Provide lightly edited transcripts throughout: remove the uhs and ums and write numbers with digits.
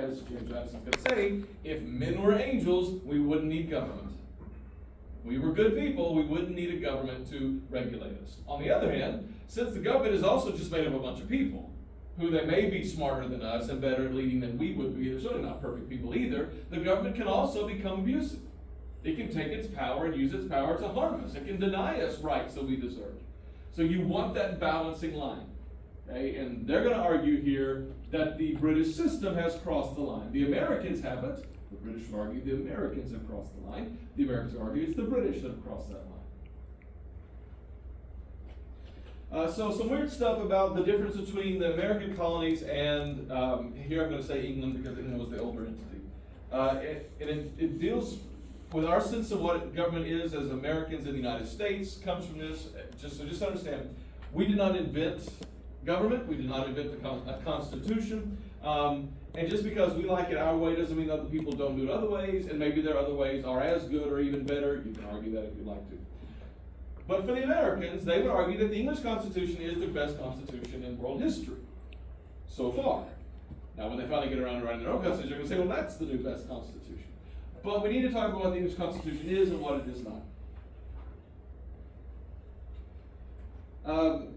as James Madison's going to say, if men were angels, we wouldn't need government. If we were good people, we wouldn't need a government to regulate us. On the other hand, since the government is also just made up of a bunch of people, who they may be smarter than us and better at leading than we would be, they're certainly not perfect people either, the government can also become abusive. It can take its power and use its power to harm us. It can deny us rights that we deserve. So you want that balancing line. Okay? And they're going to argue here that the British system has crossed the line. The Americans haven't. The British would argue the Americans have crossed the line. The Americans argue it's the British that have crossed that line. So some weird stuff about the difference between the American colonies and, here I'm going to say England because England was the older entity. It deals with our sense of what government is as Americans in the United States, comes from this. Just understand, we did not invent government. We did not invent a constitution. And just because we like it our way doesn't mean other people don't do it other ways, and maybe their other ways are as good or even better. You can argue that if you'd like to. But for the Americans, they would argue that the English Constitution is the best constitution in world history so far. Now, when they finally get around to writing their own constitution, they're going to say, well, that's the new best constitution. But we need to talk about what the English Constitution is and what it is not.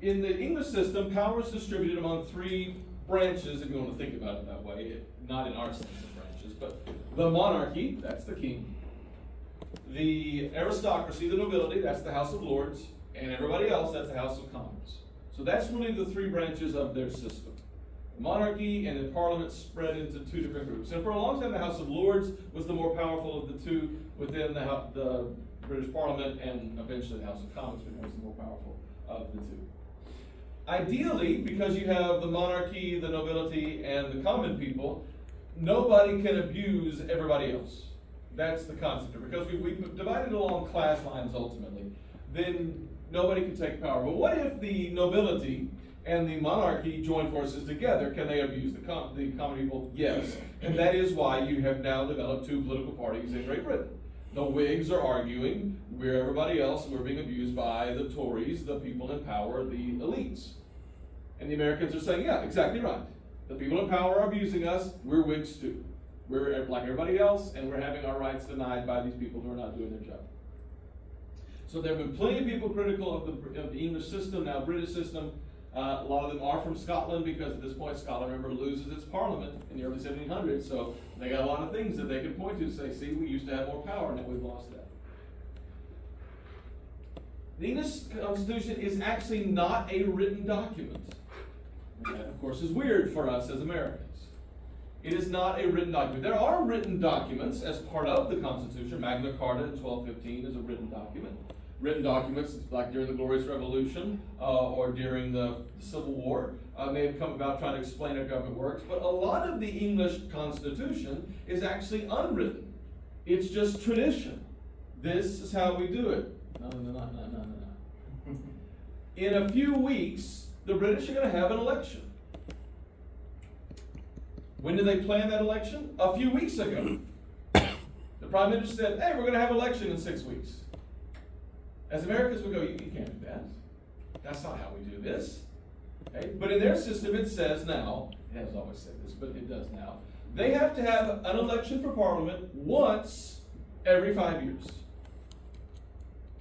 In the English system, power is distributed among three branches, if you want to think about it that way, not in our sense of branches, but the monarchy, that's the king, the aristocracy, the nobility, that's the House of Lords, and everybody else, that's the House of Commons. So that's really the three branches of their system. The monarchy and the parliament spread into two different groups. And for a long time, the House of Lords was the more powerful of the two within the British Parliament, and eventually the House of Commons becomes the more powerful of the two. Ideally, because you have the monarchy, the nobility, and the common people, nobody can abuse everybody else. That's the concept. Because we divided along class lines ultimately, then nobody can take power. But what if the nobility and the monarchy join forces together? Can they abuse the common people? Yes. And that is why you have now developed two political parties in Great Britain. The Whigs are arguing we're everybody else, and we're being abused by the Tories, the people in power, the elites. And the Americans are saying, yeah, exactly right. The people in power are abusing us, we're Whigs too. We're like everybody else, and we're having our rights denied by these people who are not doing their job. So there have been plenty of people critical of the English system, now British system. A lot of them are from Scotland, because at this point Scotland, remember, loses its parliament in the early 1700s. So they got a lot of things that they can point to say, see, we used to have more power, now we've lost that. The English Constitution is actually not a written document. And that, of course, is weird for us as Americans. It is not a written document. There are written documents as part of the Constitution. Magna Carta in 1215 is a written document. Written documents like during the Glorious Revolution or during the Civil War may have come about trying to explain how government works. But a lot of the English Constitution is actually unwritten. It's just tradition. This is how we do it. No. In a few weeks, the British are going to have an election. When did they plan that election? A few weeks ago. The Prime Minister said, hey, we're going to have an election in 6 weeks. As Americans would go, you can't do that. That's not how we do this. Okay? But in their system, it says now, it has always said this, but it does now, they have to have an election for Parliament once every 5 years.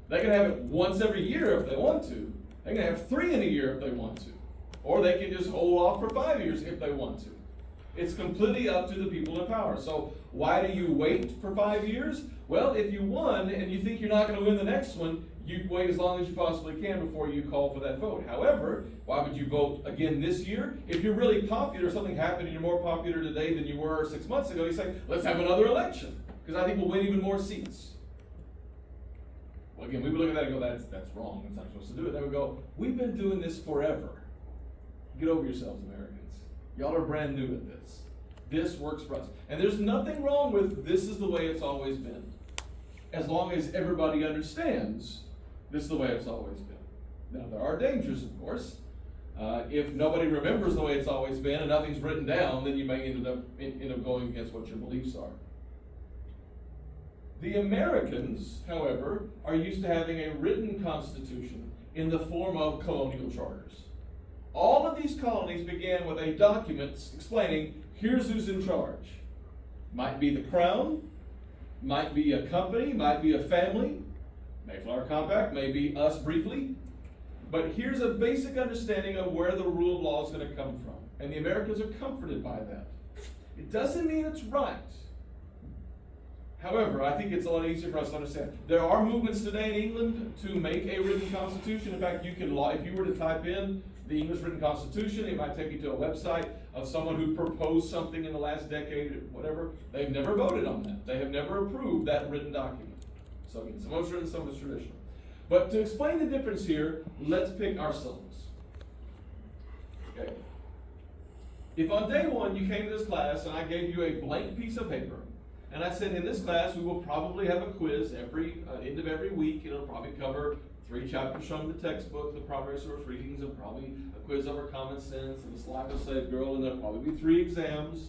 They can have it once every year if they want to. They can have 3 in a year if they want to. Or they can just hold off for 5 years if they want to. It's completely up to the people in power. So why do you wait for 5 years? Well, if you won and you think you're not going to win the next one, you wait as long as you possibly can before you call for that vote. However, why would you vote again this year? If you're really popular, something happened and you're more popular today than you were 6 months ago, you say, let's have another election, because I think we'll win even more seats. Well, again, we would look at that and go, that's wrong. That's not supposed to do it. Then we go, we've been doing this forever. Get over yourselves, Americans. Y'all are brand new at this. This works for us. And there's nothing wrong with this is the way it's always been. As long as everybody understands this is the way it's always been. Now, there are dangers, of course. If nobody remembers the way it's always been and nothing's written down, then you may end up going against what your beliefs are. The Americans, however, are used to having a written constitution in the form of colonial charters. All of these colonies began with a document explaining, here's who's in charge. Might be the crown, might be a company, might be a family, Mayflower Compact, may be us briefly. But here's a basic understanding of where the rule of law is going to come from. And the Americans are comforted by that. It doesn't mean it's right. However, I think it's a lot easier for us to understand. There are movements today in England to make a written constitution. In fact, if you were to type in the English written constitution, it might take you to a website of someone who proposed something in the last decade or whatever. They've never voted on that. They have never approved that written document. So again, some of it's written, some of it's traditional. But to explain the difference here, let's pick our syllabus. Okay. If on day one you came to this class and I gave you a blank piece of paper, and I said in this class we will probably have a quiz every end of every week, it'll probably cover 3 chapters from the textbook, the primary source readings, and probably a quiz over common sense, and the slide will say girl, and there'll probably be 3 exams,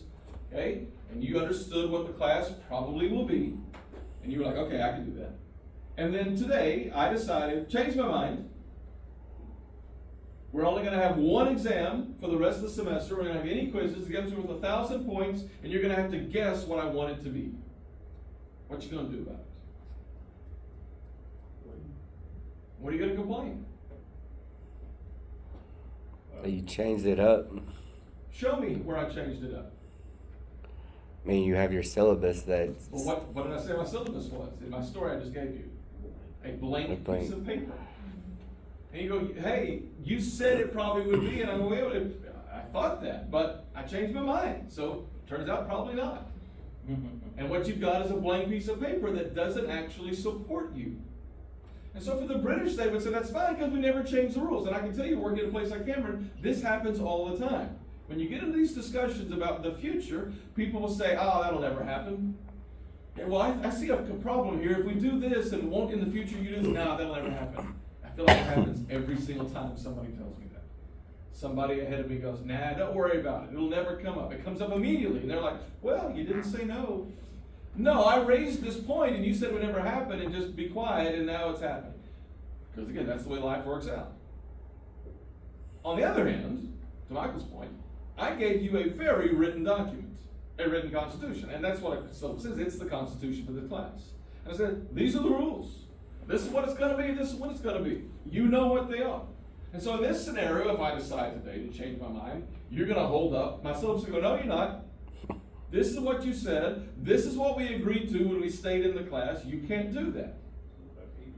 okay? And you understood what the class probably will be, and you were like, okay, I can do that. And then today, I decided, changed my mind. We're only going to have 1 exam for the rest of the semester. We're going to have any quizzes. The exam's worth 1,000 points, and you're going to have to guess what I want it to be. What you going to do about it? What are you going to complain? You changed it up. Show me where I changed it up. I mean, you have your syllabus that. Well, what did I say my syllabus was? In my story I just gave you. A blank piece of paper. And you go, hey, you said it probably would be, and I go, well, I thought that, but I changed my mind. So turns out probably not. And what you've got is a blank piece of paper that doesn't actually support you. And so for the British, they would say that's fine because we never change the rules. And I can tell you, working at a place like Cameron, this happens all the time. When you get into these discussions about the future, people will say, oh, that'll never happen. Yeah, well, I see a problem here. If we do this and won't in the future you do this, no, that'll never happen. I feel like it happens every single time somebody tells me that. Somebody ahead of me goes, nah, don't worry about it. It'll never come up. It comes up immediately. And they're like, well, you didn't say no. No, I raised this point and you said it would never happen and just be quiet and now it's happening. Because again, that's the way life works out. On the other hand, to Michael's point, I gave you a very written document, a written constitution, and that's what a syllabus is. It's the constitution for the class. And I said, these are the rules. This is what it's going to be. This is what it's going to be. You know what they are. And so in this scenario, if I decide today to change my mind, you're going to hold up my syllabus and go, no, you're not. This is what you said. This is what we agreed to when we stayed in the class. You can't do that.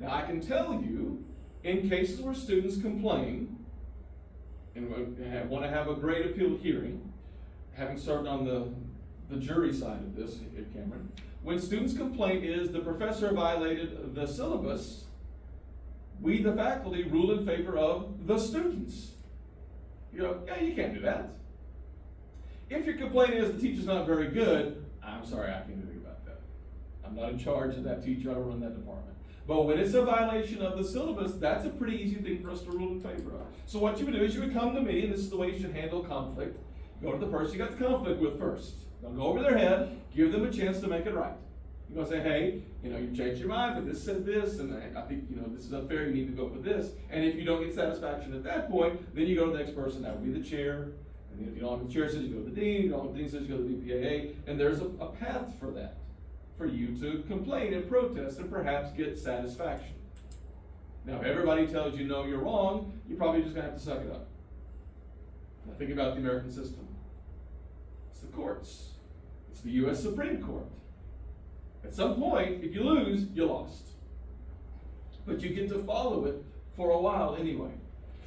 Now, I can tell you, in cases where students complain and want to have a great appeal hearing, having served on the jury side of this at Cameron, when students' complaint is the professor violated the syllabus, we, the faculty, rule in favor of the students. You go, yeah, you can't do that. If your complaint is the teacher's not very good, I'm sorry, I can't do anything about that. I'm not in charge of that teacher, I don't run that department. But when it's a violation of the syllabus, that's a pretty easy thing for us to rule in favor of. So what you would do is you would come to me, and this is the way you should handle conflict. Go to the person you got the conflict with first. Don't go over their head, give them a chance to make it right. You're going to say, hey, you changed your mind, but this said this, and I think, this is unfair, you need to go with this. And if you don't get satisfaction at that point, then you go to the next person, that would be the chair. And then if you don't have the chair says, you go to the dean. If you don't have the dean says, you go to the BPAA. And there's a path for that, for you to complain and protest and perhaps get satisfaction. Now, if everybody tells you no, you're wrong, you're probably just going to have to suck it up. Now, think about the American system. It's the courts. It's the U.S. Supreme Court. At some point, if you lose, you lost. But you get to follow it for a while anyway.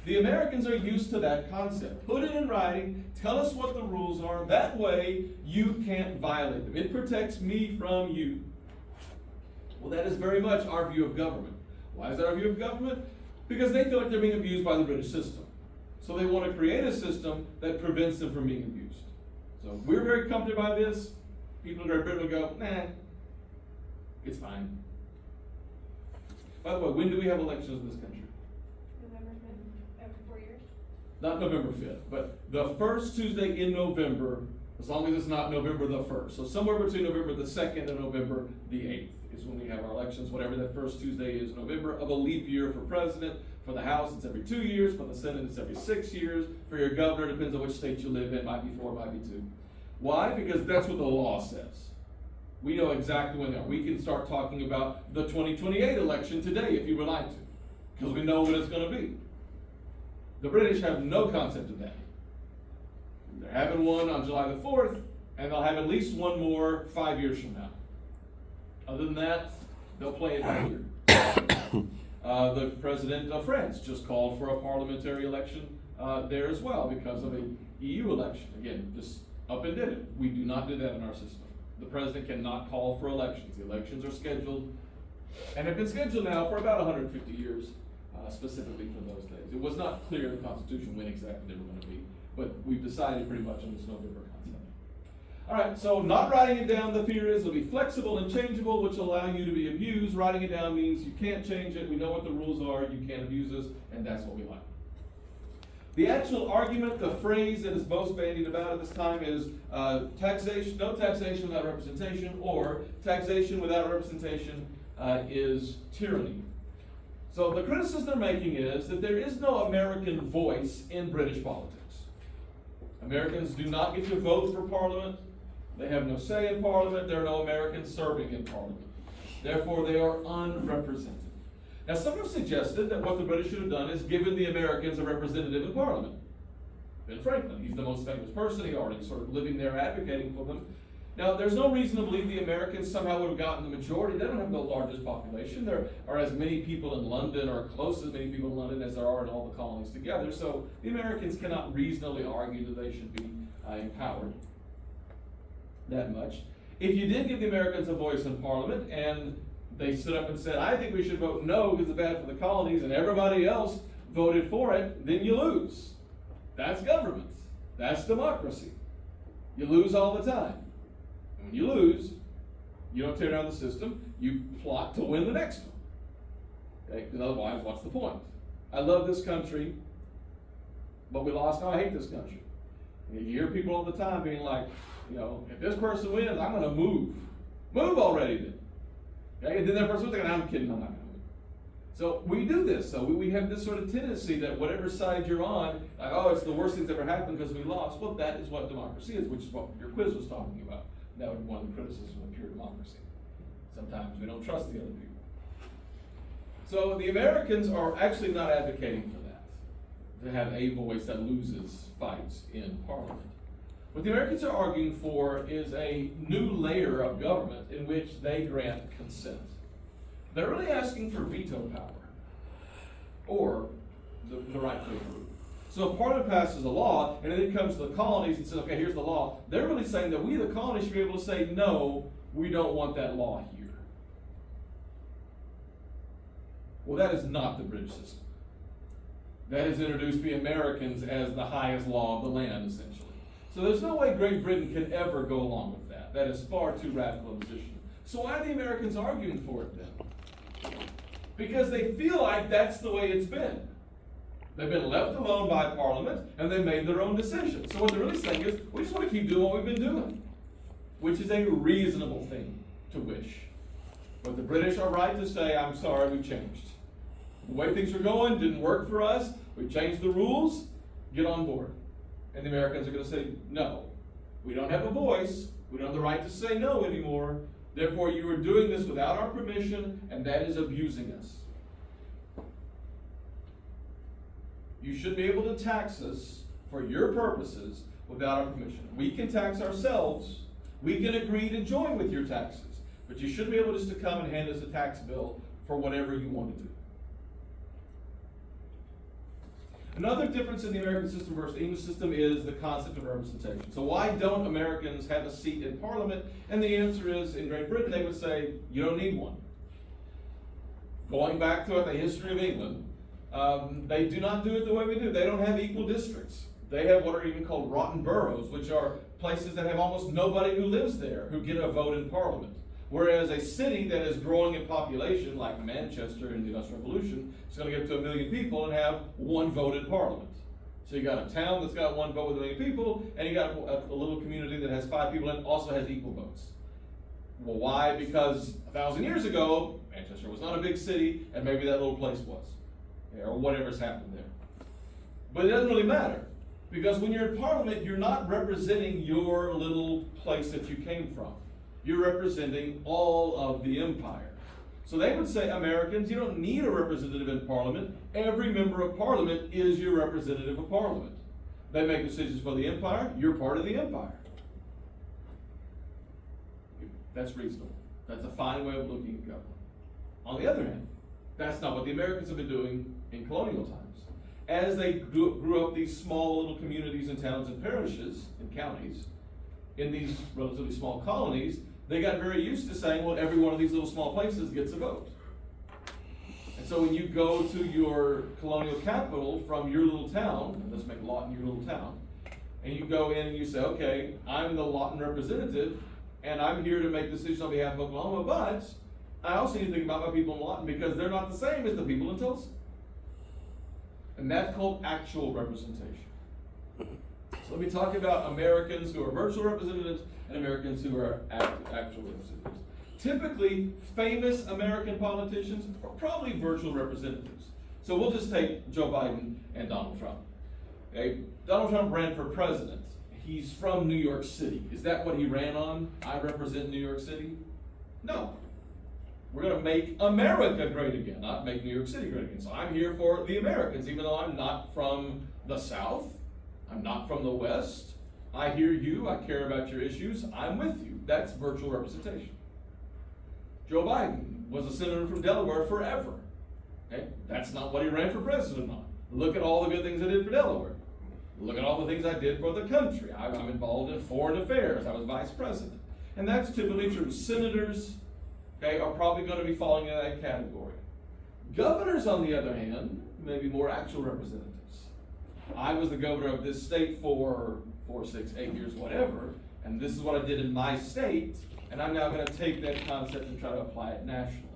The Americans are used to that concept. Put it in writing, tell us what the rules are. That way, you can't violate them. It protects me from you. Well, that is very much our view of government. Why is that our view of government? Because they feel like they're being abused by the British system. So they want to create a system that prevents them from being abused. So we're very comforted by this. People in Great Britain will go, nah, it's fine. By the way, when do we have elections in this country? November 5th, every 4 years? Not November 5th, but the first Tuesday in November, as long as it's not November the 1st. So somewhere between November the 2nd and November the 8th is when we have our elections, whatever that first Tuesday is in November, of a leap year for president. For the House, it's every 2 years. For the Senate, it's every 6 years. For your governor, depends on which state you live in, might be 4, might be 2. Why? Because that's what the law says. We know exactly when they are. We can start talking about the 2028 election today if you would like to, because we know what it's going to be. The British have no concept of that. They're having one on July the 4th, and they'll have at least one more 5 years from now. Other than that, they'll play it by ear. The president of France just called for a parliamentary election there as well because of a EU election. Again, just up and did it. We do not do that in our system. The president cannot call for elections. The elections are scheduled and have been scheduled now for about 150 years, specifically for those days. It was not clear in the Constitution when exactly they were going to be, but we've decided pretty much on this November concept. All right, so not writing it down, the fear is it'll be flexible and changeable, which will allow you to be abused. Writing it down means you can't change it. We know what the rules are. You can't abuse us, and that's what we like. The actual argument, the phrase that is most bandied about at this time is taxation, no taxation without representation, or taxation without representation is tyranny. So the criticism they're making is that there is no American voice in British politics. Americans do not get to vote for Parliament. They have no say in Parliament. There are no Americans serving in Parliament. Therefore, they are unrepresented. Now, some have suggested that what the British should have done is given the Americans a representative in Parliament. Ben Franklin, he's the most famous person. He's already sort of living there advocating for them. Now, there's no reason to believe the Americans somehow would have gotten the majority. They don't have the largest population. There are as many people in London, or close to as many people in London as there are in all the colonies together. So the Americans cannot reasonably argue that they should be empowered that much. If you did give the Americans a voice in Parliament and they stood up and said, I think we should vote no because it's bad for the colonies, and everybody else voted for it, then you lose. That's government. That's democracy. You lose all the time. And when you lose, you don't tear down the system, you plot to win the next one. Okay? Because otherwise, what's the point? I love this country, but we lost, I hate this country. And you hear people all the time being like, if this person wins, I'm going to move. Move already then. Okay? And then that person was like, I'm kidding, I'm not going to move. So we do this. So we have this sort of tendency that whatever side you're on, like, oh, it's the worst thing that's ever happened because we lost. Well, that is what democracy is, which is what your quiz was talking about. That would be one of the criticisms of pure democracy. Sometimes we don't trust the other people. So the Americans are actually not advocating for that, to have a voice that loses fights in Parliament. What the Americans are arguing for is a new layer of government in which they grant consent. They're really asking for veto power, or the right to approve. So if Parliament passes a law, and then it comes to the colonies and says, okay, here's the law, they're really saying that we, the colonies, should be able to say, no, we don't want that law here. Well, that is not the British system. That has introduced the Americans as the highest law of the land, essentially. So there's no way Great Britain can ever go along with that. That is far too radical a position. So why are the Americans arguing for it then? Because they feel like that's the way it's been. They've been left alone by Parliament, and they made their own decisions. So what they're really saying is, we just want to keep doing what we've been doing, which is a reasonable thing to wish. But the British are right to say, I'm sorry, we've changed. The way things were going didn't work for us. We changed the rules. Get on board. And the Americans are going to say, no, we don't have a voice. We don't have the right to say no anymore. Therefore, you are doing this without our permission, and that is abusing us. You should be able to tax us for your purposes without our permission. We can tax ourselves. We can agree to join with your taxes. But you shouldn't be able just to come and hand us a tax bill for whatever you want to do. Another difference in the American system versus the English system is the concept of representation. So why don't Americans have a seat in Parliament? And the answer is, in Great Britain, they would say, you don't need one. Going back to the history of England, they do not do it the way we do. They don't have equal districts. They have what are even called rotten boroughs, which are places that have almost nobody who lives there who get a vote in Parliament. Whereas a city that is growing in population, like Manchester in the Industrial Revolution, is going to get to 1 million people and have one vote in Parliament. So you got a town that's got one vote with 1 million people, and you got a little community that has 5 people and also has equal votes. Well, why? Because 1,000 years ago, Manchester was not a big city, and maybe that little place was, or whatever's happened there. But it doesn't really matter, Because when you're in Parliament, you're not representing your little place that you came from. You're representing all of the empire. So they would say, Americans, you don't need a representative in Parliament. Every member of Parliament is your representative of Parliament. They make decisions for the empire. You're part of the empire. That's reasonable. That's a fine way of looking at government. On the other hand, that's not what the Americans have been doing in colonial times. As they grew up these small little communities and towns and parishes and counties, in these relatively small colonies, they got very used to saying, well, every one of these little small places gets a vote. And so when you go to your colonial capital from your little town, and let's make Lawton your little town, and you go in and you say, okay, I'm the Lawton representative, and I'm here to make decisions on behalf of Oklahoma, but I also need to think about my people in Lawton because they're not the same as the people in Tulsa. And that's called actual representation. So let me talk about Americans who are virtual representatives and Americans who are actual representatives. Typically, famous American politicians are probably virtual representatives. So we'll just take Joe Biden and Donald Trump. Okay? Donald Trump ran for president. He's from New York City. Is that what he ran on? I represent New York City? No. We're going to make America great again, not make New York City great again. So I'm here for the Americans, even though I'm not from the South. I'm not from the West. I hear you. I care about your issues. I'm with you. That's virtual representation. Joe Biden was a senator from Delaware forever. Okay? That's not what he ran for president on. Look at all the good things I did for Delaware. Look at all the things I did for the country. I'm involved in foreign affairs. I was vice president. And that's typically true. Senators, okay, are probably going to be falling into that category. Governors, on the other hand, may be more actual representatives. I was the governor of this state for 4, 6, 8 years, whatever, and this is what I did in my state, and I'm now going to take that concept and try to apply it nationally.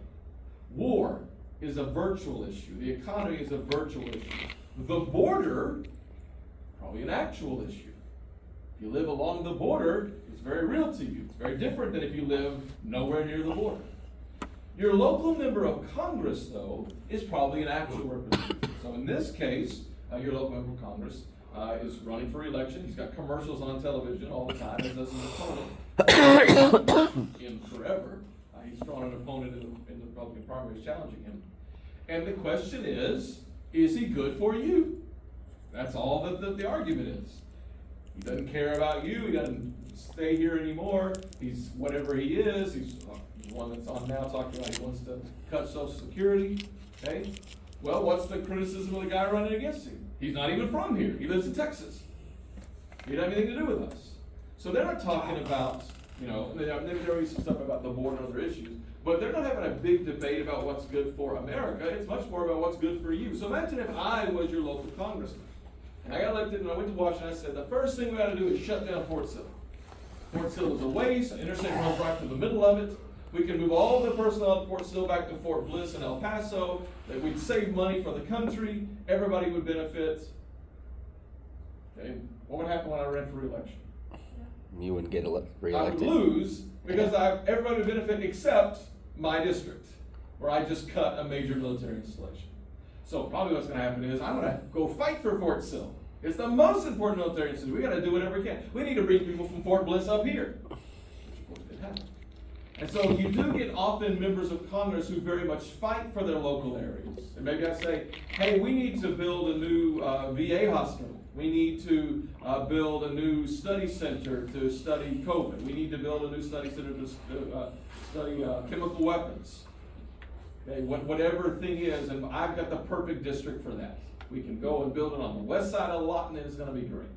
War is a virtual issue. The economy is a virtual issue. The border, probably an actual issue. If you live along the border, it's very real to you. It's very different than if you live nowhere near the border. Your local member of Congress, though, is probably an actual representative. So in this case, your local member of Congress is running for election. He's got commercials on television all the time, as does his opponent. In forever. He's drawn an opponent in the Republican primaries challenging him. And the question is he good for you? That's all that the argument is. He doesn't care about you. He doesn't stay here anymore. He's whatever he is. He's the one that's on now talking about he wants to cut Social Security. Okay? Well, what's the criticism of the guy running against him? He's not even from here. He lives in Texas. He doesn't have anything to do with us. So they're not talking about, there is some stuff about the border and other issues, but they're not having a big debate about what's good for America. It's much more about what's good for you. So imagine if I was your local congressman. And I got elected and I went to Washington. I said, the first thing we got to do is shut down Fort Sill. Fort Sill is a waste. Interstate runs right through the middle of it. We can move all the personnel at Fort Sill back to Fort Bliss and El Paso. That we'd save money for the country. Everybody would benefit. Okay. What would happen when I ran for re-election? You wouldn't get I would reelected. lose because everybody would benefit except my district, where I just cut a major military installation. So probably what's going to happen is I'm going to go fight for Fort Sill. It's the most important military institution. We got to do whatever we can. We need to bring people from Fort Bliss up here, which of course didn't happen. And so you do get often members of Congress who very much fight for their local areas. And maybe I say, hey, we need to build a new VA hospital. We need to build a new study center to study COVID. We need to build a new study center to study chemical weapons. Okay, whatever thing is, and I've got the perfect district for that. We can go and build it on the west side of Lawton, and it's going to be great.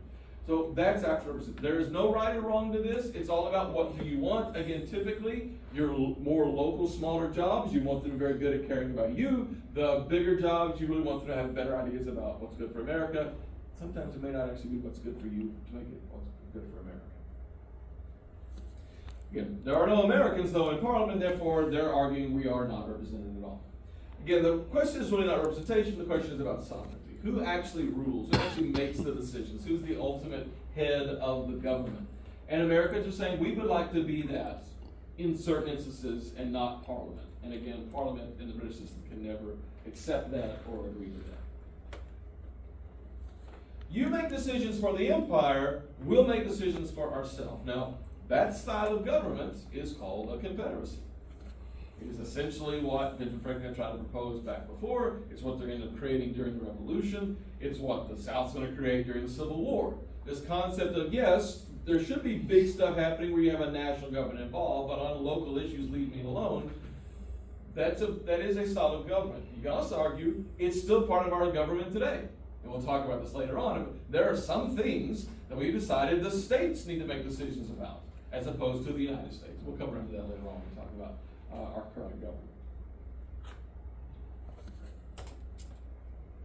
So that's actual representation. There is no right or wrong to this. It's all about what do you want. Again, typically, your more local, smaller jobs, you want them to be very good at caring about you. The bigger jobs, you really want them to have better ideas about what's good for America. Sometimes it may not actually be what's good for you to make it what's good for America. Again, there are no Americans, though, in Parliament, therefore they're arguing we are not represented at all. Again, the question is really not representation, the question is about sovereignty. Who actually rules? Who actually makes the decisions? Who's the ultimate head of the government? And Americans are saying we would like to be that in certain instances and not Parliament. And again, Parliament in the British system can never accept that or agree with that. You make decisions for the empire, we'll make decisions for ourselves. Now, that style of government is called a confederacy. It is essentially what Benjamin Franklin tried to propose back before. It's what they're going to end up creating during the Revolution. It's what the South's going to create during the Civil War. This concept of, yes, there should be big stuff happening where you have a national government involved, but on local issues, leave me alone. That is a style of government. You can also argue it's still part of our government today. And we'll talk about this later on. But there are some things that we decided the states need to make decisions about, as opposed to the United States. We'll come around to that later on when we talk about our current government.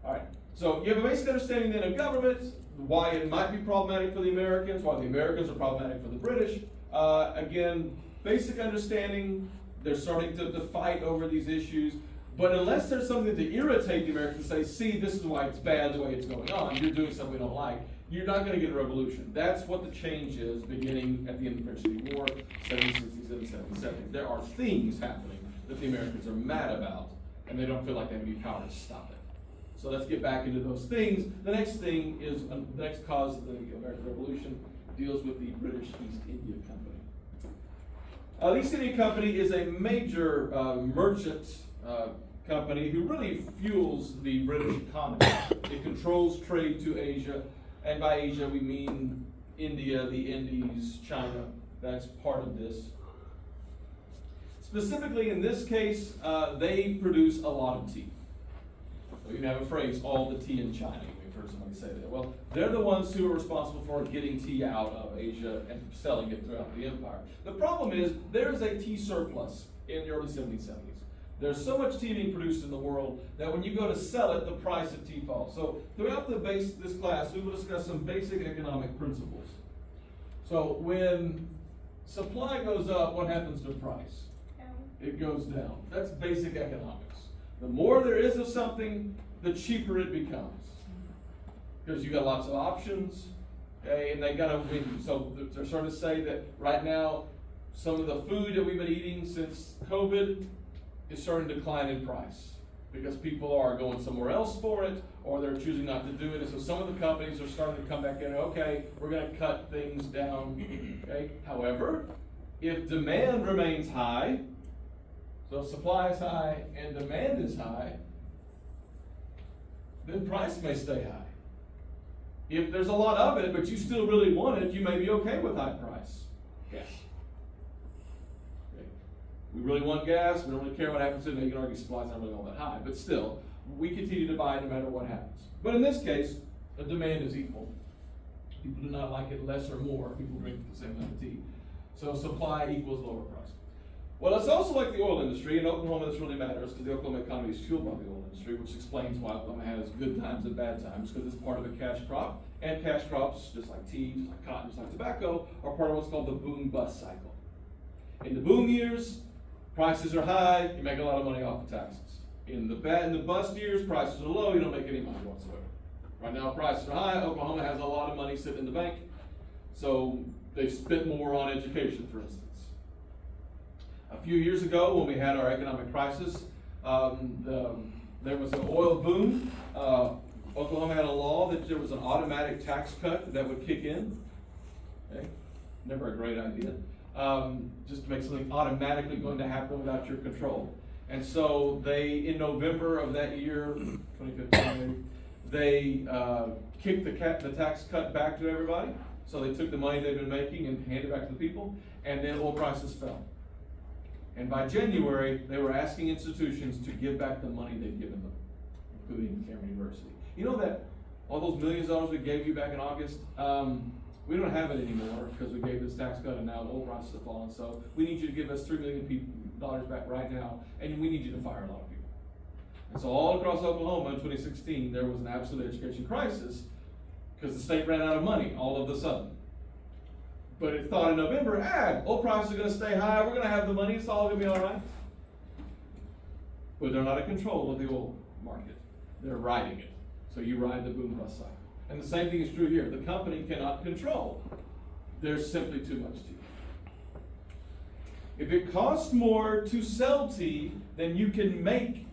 All right. So you have a basic understanding then of government, why it might be problematic for the Americans, why the Americans are problematic for the British. Again, basic understanding. They're starting to fight over these issues. But unless there's something to irritate the Americans, say, see, this is why it's bad the way it's going on, you're doing something we don't like, you're not going to get a revolution. That's what the change is beginning at the end of the French Civil War, 1760s and 1770s. There are things happening that the Americans are mad about, and they don't feel like they have any power to stop it. So let's get back into those things. The next thing is, the next cause of the American Revolution deals with the British East India Company. The East India Company is a major merchant company who really fuels the British economy. It controls trade to Asia, and by Asia we mean India, the Indies, China. That's part of this. Specifically in this case, they produce a lot of tea. So you can have a phrase, all the tea in China. We've heard somebody say that. Well, they're the ones who are responsible for getting tea out of Asia and selling it throughout the empire. The problem is there is a tea surplus in the early 1770s. There's so much tea being produced in the world that when you go to sell it, the price of tea falls. So throughout this class, we will discuss some basic economic principles. So when supply goes up, what happens to price? It goes down. That's basic economics. The more there is of something, the cheaper it becomes. Because you got lots of options, okay, and they got to win. So they're starting to say that right now, some of the food that we've been eating since COVID is starting to decline in price because people are going somewhere else for it, or they're choosing not to do it. And so some of the companies are starting to come back in, okay, we're going to cut things down. Okay. However, if demand remains high, so supply is high and demand is high, then price may stay high. If there's a lot of it, but you still really want it, you may be okay with high price. Gas. Okay. We really want gas. We don't really care what happens to it. You can argue supply's not really all that high, but still, we continue to buy no matter what happens. But in this case, the demand is equal. People do not like it less or more. People drink the same amount of tea. So supply equals lower price. Well, it's also like the oil industry. In Oklahoma, this really matters because the Oklahoma economy is fueled by the oil industry, which explains why Oklahoma has good times and bad times, because it's part of a cash crop. And cash crops, just like tea, just like cotton, just like tobacco, are part of what's called the boom-bust cycle. In the boom years, prices are high, you make a lot of money off of taxes. In the bust years, prices are low, you don't make any money whatsoever. Right now, prices are high. Oklahoma has a lot of money sitting in the bank, so they've spent more on education, for instance. A few years ago, when we had our economic crisis, there was an oil boom. Oklahoma had a law that there was an automatic tax cut that would kick in. Okay? Never a great idea. Just to make something automatically going to happen without your control. And so they, in November of that year, 2015, they kicked the tax cut back to everybody. So they took the money they'd been making and handed it back to the people, and then oil prices fell. And by January, they were asking institutions to give back the money they'd given them, including Cameron University. You know that all those millions of dollars we gave you back in August, we don't have it anymore because we gave this tax cut and now oil prices have fallen. So we need you to give us $3 million back right now, and we need you to fire a lot of people. And so all across Oklahoma in 2016, there was an absolute education crisis because the state ran out of money all of a sudden. But it thought in November, oil prices are going to stay high, we're going to have the money, it's all going to be all right. But they're not in control of the oil market. They're riding it. So you ride the boom-bust cycle. And the same thing is true here. The company cannot control. There's simply too much tea. If it costs more to sell tea than you can make,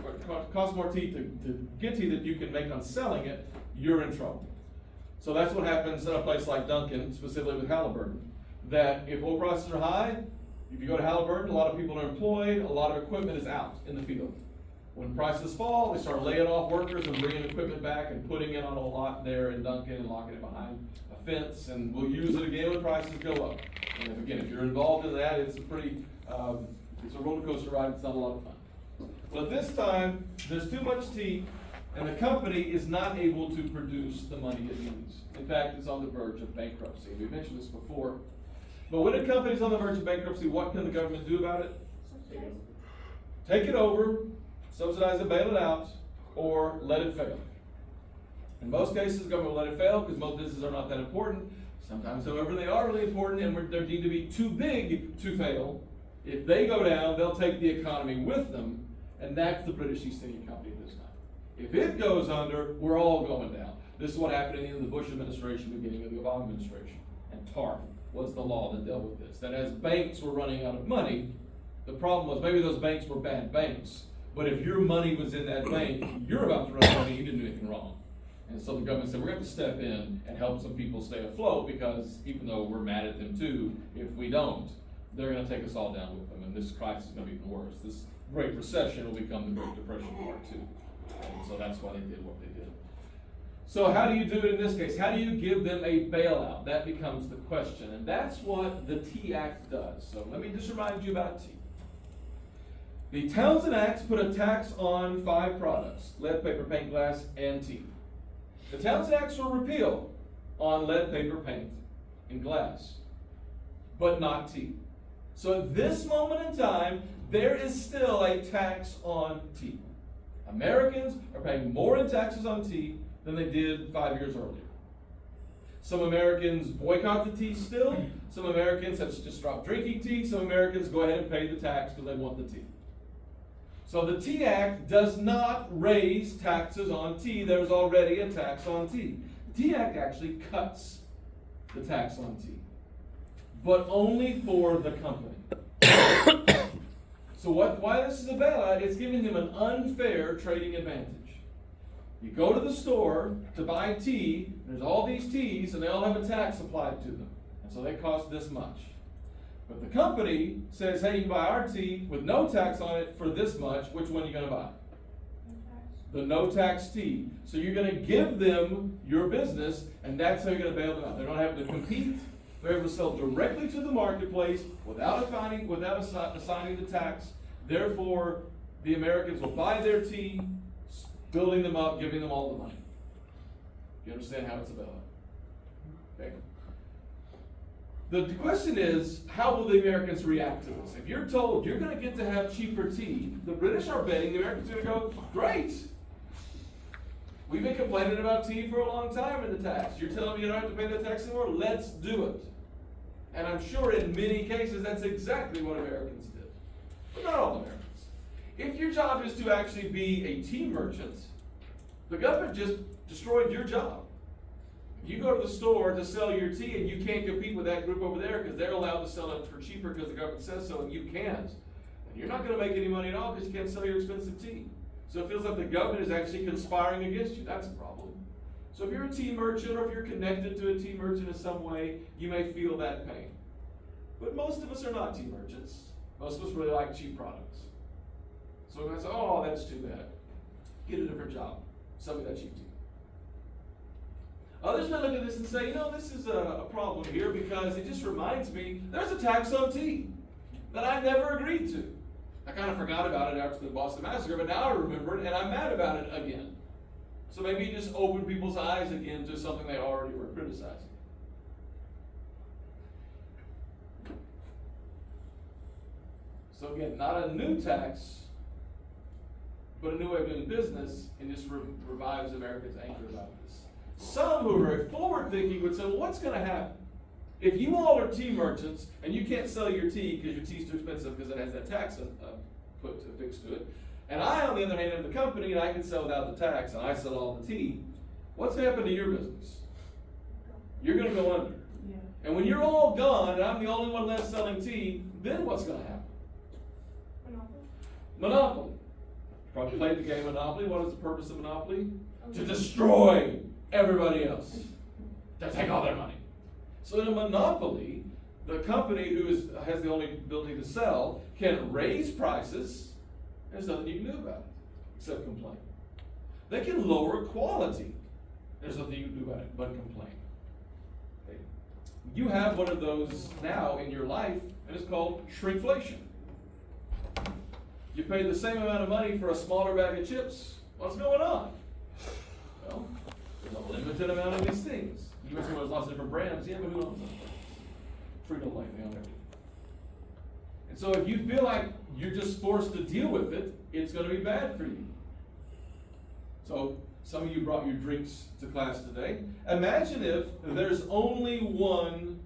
or it costs more tea to get tea than you can make on selling it, you're in trouble. So that's what happens in a place like Duncan, specifically with Halliburton, that if oil prices are high, if you go to Halliburton, a lot of people are employed, a lot of equipment is out in the field. When prices fall, they start laying off workers and bringing equipment back and putting it on a lot there in Duncan and locking it behind a fence, and we'll use it again when prices go up. And if you're involved in that, it's a pretty, it's a roller coaster ride, it's not a lot of fun. Well, at this time, there's too much tea, and the company is not able to produce the money it needs. In fact, it's on the verge of bankruptcy. We mentioned this before. But when a company's on the verge of bankruptcy, what can the government do about it? Subsidize. Take it over, subsidize it, bail it out, or let it fail. In most cases, the government will let it fail because most businesses are not that important. Sometimes, however, they are really important and they need to be too big to fail. If they go down, they'll take the economy with them, and that's the British East India Company this time. If it goes under, we're all going down. This is what happened in the Bush administration, beginning of the Obama administration. And TARP was the law that dealt with this. That as banks were running out of money, the problem was maybe those banks were bad banks, but if your money was in that bank, you're about to run out of money, you didn't do anything wrong. And so the government said, we're going to have to step in and help some people stay afloat, because even though we're mad at them too, if we don't, they're going to take us all down with them, and this crisis is going to be even worse. This Great Recession will become the Great Depression Part 2. And so that's why they did what they did. So how do you do it in this case? How do you give them a bailout? That becomes the question, and that's what the Tea Act does. So let me just remind you about tea. The Townsend Acts put a tax on 5 products: lead, paper, paint, glass, and tea. The Townsend Acts were repealed on lead, paper, paint, and glass, but not tea. So at this moment in time, there is still a tax on tea. Americans are paying more in taxes on tea than they did 5 years earlier. Some Americans boycott the tea still. Some Americans have just stopped drinking tea. Some Americans go ahead and pay the tax because they want the tea. So the Tea Act does not raise taxes on tea. There's already a tax on tea. The Tea Act actually cuts the tax on tea, but only for the company. So why this is a bailout? It's giving them an unfair trading advantage. You go to the store to buy tea, there's all these teas, and they all have a tax applied to them. And so they cost this much. But the company says, hey, you can buy our tea with no tax on it for this much. Which one are you going to buy? The no tax tea. So you're going to give them your business, and that's how you're going to bail them out. They're not having to compete. They're able to sell directly to the marketplace without assigning the tax. Therefore, the Americans will buy their tea, building them up, giving them all the money. You understand how it's a bailout? Okay. The question is, how will the Americans react to this? If you're told you're going to get to have cheaper tea, the British are betting the Americans are going to go, great. We've been complaining about tea for a long time in the tax. You're telling me you don't have to pay the tax anymore? Let's do it. And I'm sure in many cases that's exactly what Americans did. But not all Americans. If your job is to actually be a tea merchant, the government just destroyed your job. You go to the store to sell your tea and you can't compete with that group over there because they're allowed to sell it for cheaper because the government says so and you can't. And you're not going to make any money at all because you can't sell your expensive tea. So it feels like the government is actually conspiring against you. That's a problem. So if you're a tea merchant or if you're connected to a tea merchant in some way, you may feel that pain. But most of us are not tea merchants. Most of us really like cheap products. So we're going to say, oh, that's too bad. Get a different job. Sell me that cheap tea. Others may look at this and say, this is a problem here because it just reminds me there's a tax on tea that I never agreed to. I kind of forgot about it after the Boston Massacre, but now I remember it and I'm mad about it again. So maybe you just open people's eyes again to something they already were criticizing. So again, not a new tax, but a new way of doing business, and just revives Americans' anger about this. Some who are very forward-thinking would say, well, what's going to happen? If you all are tea merchants and you can't sell your tea because your tea's too expensive because it has that tax fixed to it, and I, on the other hand, am the company and I can sell without the tax and I sell all the tea, what's going to happen to your business? You're going to go under. Yeah. And when you're all gone and I'm the only one left selling tea, then what's going to happen? Monopoly. You probably played the game Monopoly. What is the purpose of Monopoly? To destroy everybody else to take all their money. So in a monopoly, the company who has the only ability to sell can raise prices. There's nothing you can do about it except complain. They can lower quality. There's nothing you can do about it but complain. Okay? You have one of those now in your life, and it's called shrinkflation. You pay the same amount of money for a smaller bag of chips. What's going on? Well, there's a limited amount of these things. You mentioned there's lots of different brands. Yeah, but who owns them? Frito-Lay, they own everything. And so if you feel like you're just forced to deal with it, it's going to be bad for you. So some of you brought your drinks to class today. Imagine if there's only one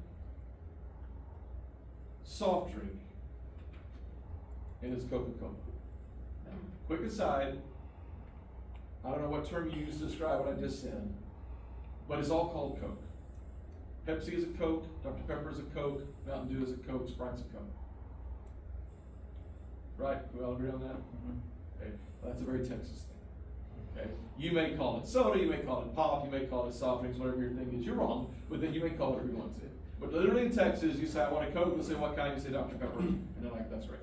soft drink, and it's Coca-Cola. Now, quick aside, I don't know what term you use to describe what I just said, but it's all called Coke. Pepsi is a Coke, Dr. Pepper is a Coke, Mountain Dew is a Coke, Sprite's a Coke. Right? We all agree on that? Okay. Well, that's a very Texas thing. Okay. You may call it soda, you may call it pop, you may call it soft drinks, whatever your thing is. You're wrong, but then you may call it whatever you want to. But literally in Texas, you say, I want a Coke, they'll say, what kind? You say Dr. Pepper. And they're like, that's right.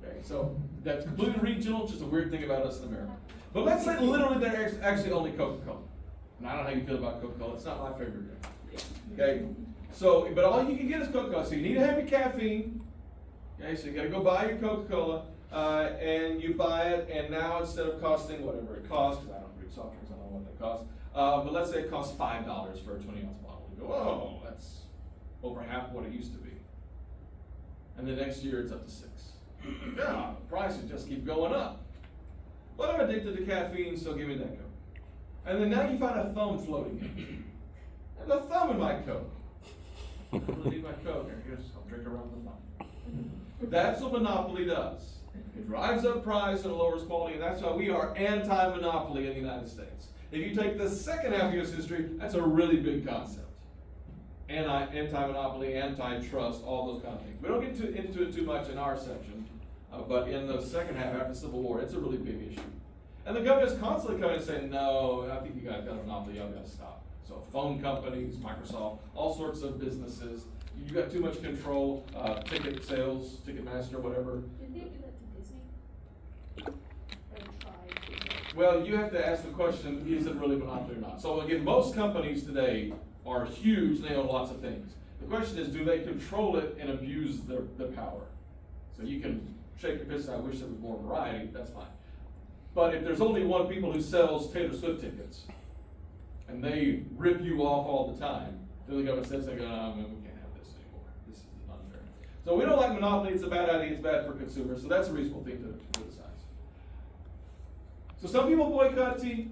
Okay. So that's completely regional, just a weird thing about us in America. But let's say literally there's actually only Coca-Cola. And I don't know how you feel about Coca-Cola. It's not my favorite drink. Okay. So, but all you can get is Coca-Cola. So you need to have your caffeine. Okay, so you got to go buy your Coca-Cola, and you buy it, and now instead of costing whatever it costs, because I don't drink soft drinks, I don't know what they cost, but let's say it costs $5 for a 20-ounce bottle. You go, oh, that's over half what it used to be. And the next year it's up to $6. Yeah, the prices just keep going up. But I'm addicted to caffeine, so give me that Coke. And then now you find a thumb floating in. There's a thumb in my Coke. I really need my Coke. I'll drink around the thumb. That's what monopoly does. It drives up price and lowers quality, and that's why we are anti-monopoly in the United States. If you take the second half of U.S. history, that's a really big concept. Anti-monopoly, antitrust, all those kind of things. We don't get into it too much in our section, but in the second half after the Civil War, it's a really big issue. And the government's constantly coming and saying, no, I think you guys got a monopoly, y'all got to stop. So phone companies, Microsoft, all sorts of businesses, you got too much control, ticket sales, Ticketmaster, whatever. Did they do that to Disney? Or tried? Well, you have to ask the question, is it really monopoly or not? So again, most companies today are huge, they own lots of things. The question is, do they control it and abuse their power? So you can shake your fist, I wish there was more variety, that's fine. But if there's only one people who sells Taylor Swift tickets, and they rip you off all the time, then the government says, we can't have this anymore. This is unfair. So we don't like monopoly, it's a bad idea, it's bad for consumers, so that's a reasonable thing to criticize. So some people boycott tea,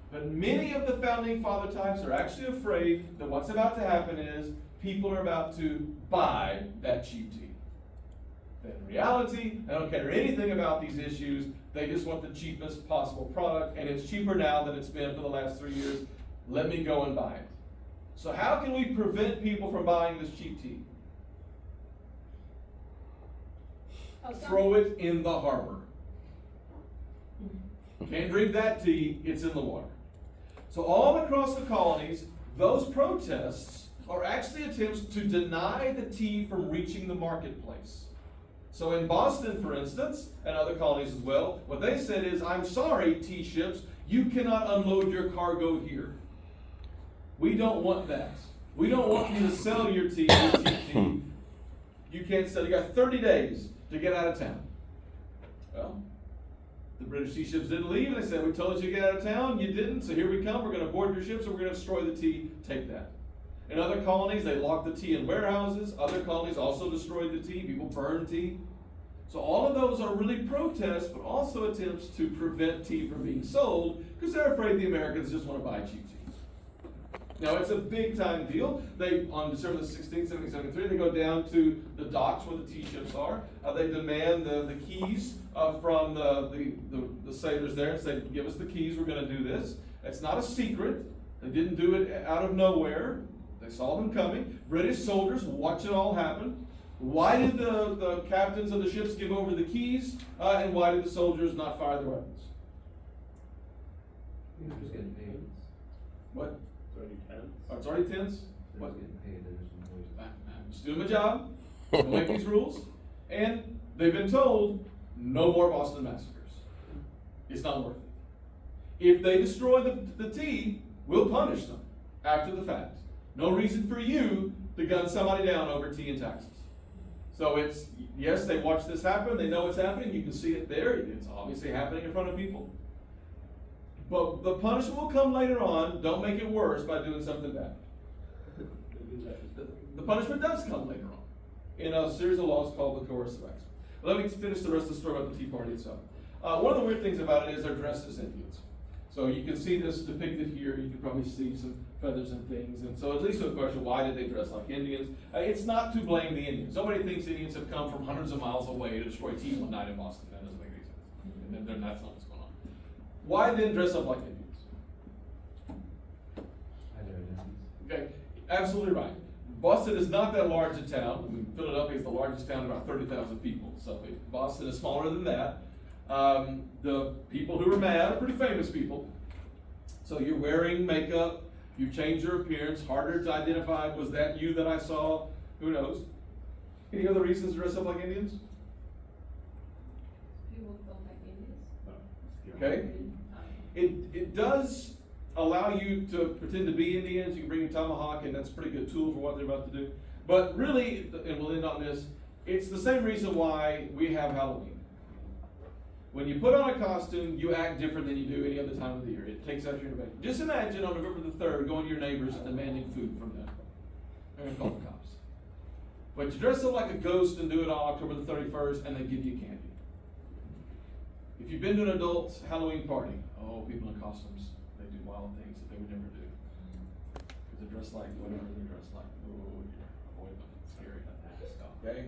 but many of the founding father types are actually afraid that what's about to happen is people are about to buy that cheap tea. But in reality, they don't care anything about these issues, they just want the cheapest possible product, and it's cheaper now than it's been for the last 3 years. Let me go and buy it. So how can we prevent people from buying this cheap tea? Throw it in the harbor. Can't drink that tea, it's in the water. So all across the colonies, those protests are actually attempts to deny the tea from reaching the marketplace. So in Boston, for instance, and other colonies as well, what they said is, I'm sorry, tea ships, you cannot unload your cargo here. We don't want that. We don't want you to sell your tea, your cheap tea. You can't sell. You got 30 days to get out of town. Well, the British tea ships didn't leave, and they said, we told you to get out of town. You didn't, so here we come. We're going to board your ships, and we're going to destroy the tea. Take that. In other colonies, they locked the tea in warehouses. Other colonies also destroyed the tea. People burned tea. So all of those are really protests, but also attempts to prevent tea from being sold, because they're afraid the Americans just want to buy cheap tea. Now, it's a big-time deal. They, on December the 16th, 1773, they go down to the docks where the tea ships are. They demand the keys from the sailors there and say, give us the keys, we're going to do this. It's not a secret. They didn't do it out of nowhere. They saw them coming. British soldiers watch it all happen. Why did the captains of the ships give over the keys, and why did the soldiers not fire their weapons? Who's getting paid? What? Oh, it's already tense? What? Hey, there's some noise. I'm just doing my job, we'll make these rules, and they've been told, no more Boston massacres. It's not worth it. If they destroy the tea, we'll punish them after the fact. No reason for you to gun somebody down over tea and taxes. So it's, yes, they watch this happen, they know it's happening, you can see it there, it's obviously happening in front of people. But the punishment will come later on, don't make it worse by doing something bad. The punishment does come later on, in a series of laws called the Coercive Acts. Let me finish the rest of the story about the Tea Party itself. One of the weird things about it is they're dressed as Indians. So you can see this depicted here, you can probably see some feathers and things, and so it leads to a question, why did they dress like Indians? It's not to blame the Indians. Nobody thinks Indians have come from hundreds of miles away to destroy tea one night in Boston. That doesn't make any sense. And then that's not what's going on. Why then dress up like Indians? Okay, absolutely right. Boston is not that large a town. I mean, Philadelphia is the largest town, about 30,000 people. So Boston is smaller than that. The people who are mad are pretty famous people. So you're wearing makeup, you change your appearance, harder to identify, was that you that I saw? Who knows? Any other reasons to dress up like Indians? People felt like Indians. Okay. It does allow you to pretend to be Indians. You can bring your tomahawk, and that's a pretty good tool for what they're about to do. But really, and we'll end on this, it's the same reason why we have Halloween. When you put on a costume, you act different than you do any other time of the year. It takes out your innovation. Just imagine on November the 3rd going to your neighbors and demanding food from them. They're going to call the cops. But you dress up like a ghost and do it on October the 31st, and they give you candy. If you've been to an adult Halloween party, oh, people in costumes, they do wild things that they would never do. Because they're dressed like whatever they're dressed like. Oh, avoid them. It's scary. Okay?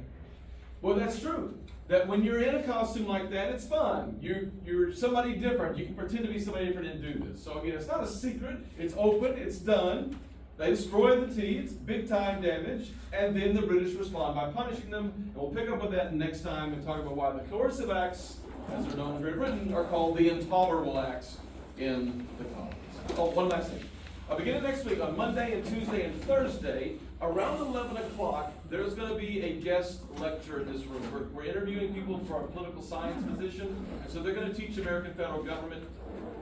Well, that's true. That when you're in a costume like that, it's fun. You're somebody different. You can pretend to be somebody different and do this. So again, it's not a secret. It's open. It's done. They destroy the tea. It's big time damage. And then the British respond by punishing them. And we'll pick up with that next time and talk about why the coercive acts, as they're known in Great Britain, are called the intolerable acts in the colonies. Oh, one last thing. Beginning next week on Monday and Tuesday and Thursday, around 11 o'clock, there's going to be a guest lecture in this room. We're interviewing people for our political science position, and so they're going to teach American federal government.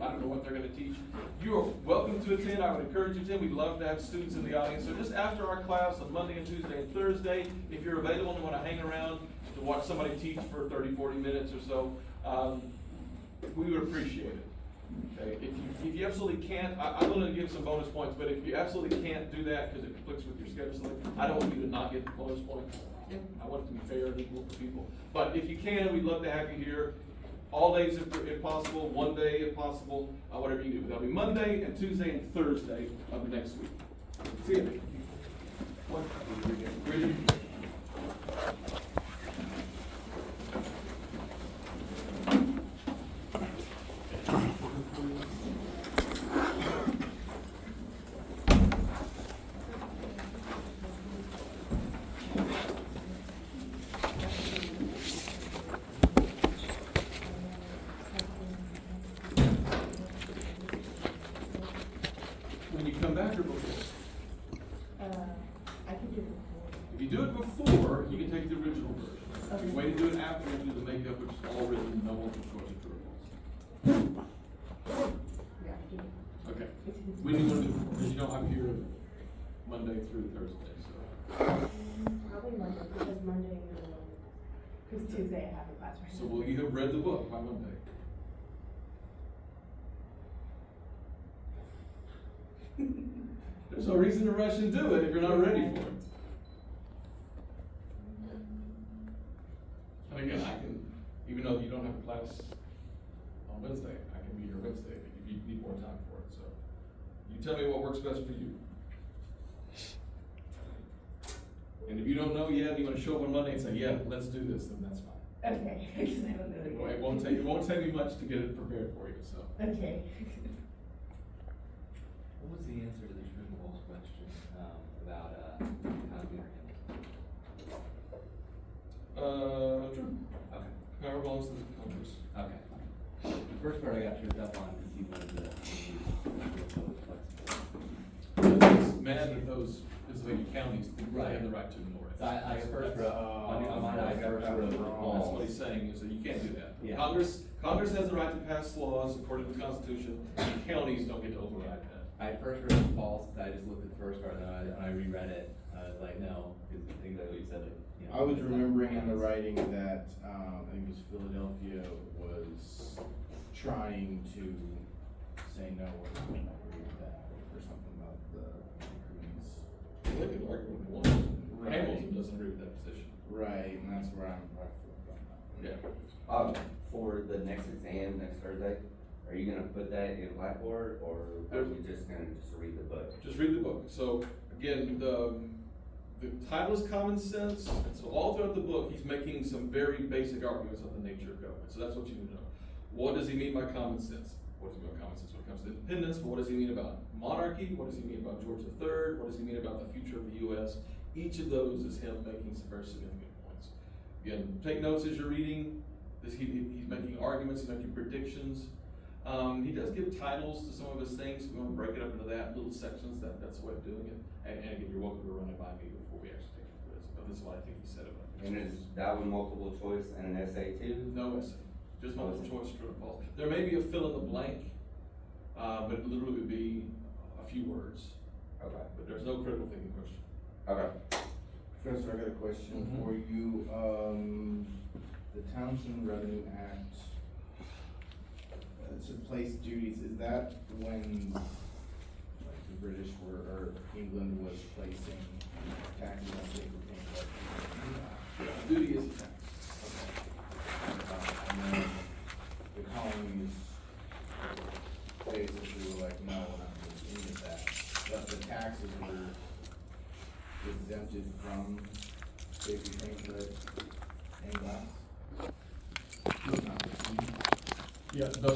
I don't know what they're going to teach. You are welcome to attend. I would encourage you to attend. We'd love to have students in the audience. So just after our class on Monday and Tuesday and Thursday, if you're available and want to hang around to watch somebody teach for 30, 40 minutes or so, we would appreciate it. Okay. If you absolutely can't, I'm going to give some bonus points, but if you absolutely can't do that because it conflicts with your schedule, I don't want you to not get the bonus points. I want it to be fair and equal for people. But if you can, we'd love to have you here all days if possible, one day if possible, whatever you do. That'll be Monday and Tuesday and Thursday of the next week. See you. When you come back or before? I can do it before. If you do it before, you can take the original version. If you Okay. wait to do it after, you do the makeup, which is all written, no multiple choice or true or false. Yeah, I can do it. Okay. When do you want to do it? Because you don't have here Monday through Thursday, so. Probably Monday, because Monday, because Tuesday I have a class right now. So will you have read the book by Monday? There's no reason to rush and do it if you're not ready for it. And again, I can, even though you don't have a class on Wednesday, I can be here Wednesday if you need more time for it, so. You tell me what works best for you. And if you don't know yet, you wanna show up on Monday and say, yeah, let's do this, then that's fine. Okay, because I don't know it yet. It won't take me much to get it prepared for you, so. Okay. What was the answer to the true and false question, about, how to be our True. Okay. However long as the numbers. Okay. The first part I got tripped up on because he wanted to be flexible. mad at those Pennsylvania counties think they have the right to ignore it. So I first That's- wrote, on mine, I first wrote the That's what false. he's saying, is that you can't do that. Yeah. Congress has the right to pass laws according to the Constitution, and counties don't get to override that. I first wrote false, because I just looked at the first part, and then I reread it, I was like, no, because exactly what you said, like, you know. I was remembering in the writing that, I think it was Philadelphia was trying to say no, or agree with that, or something about the decrees. They could argue with one. Right. Hamilton doesn't agree with that position. Right, and that's where I flipped on that. Yeah. For the next exam next Thursday, are you gonna put that in Blackboard, or are we just gonna read the book? Just read the book. So, again, the title is Common Sense, and so all throughout the book, he's making some very basic arguments of the nature of government. So that's what you need to know. What does he mean by common sense? What does he mean by common sense when it comes to independence? But what does he mean about monarchy? What does he mean about George III? What does he mean about the future of the U.S.? Each of those is him making some very significant points. Again, take notes as you're reading. He's making arguments, he's making predictions. He does give titles to some of his things. If we want to break it up into that little sections, that's the way of doing it. And again, you're welcome to run it by me before we actually take the quiz. But this is what I think he said about it. And is that one multiple choice and an essay too? No essay, just multiple choice, true and false. There may be a fill in the blank, but it literally would be a few words. Okay. But there's no critical thinking question. Okay. Professor, I got a question Mhm. for you. The Townsend Revenue Act, to place duties, is that when, like, the British were, or England was placing taxes on paper things like? Duty is a tax. And then the colonies basically were like, no, we're not doing any of that, but the taxes were exempted from paper, pamphlet, and glass? Not the tea. Yeah, the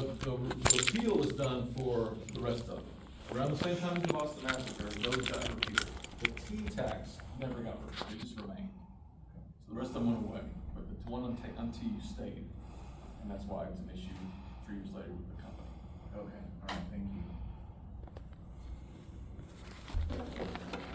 repeal is done for the rest of them. Around the same time as the Boston Massacre, those got repealed. The tea tax never got repealed, it just remained. So the rest of them went away, but the one on tea stayed, and that's why it's an issue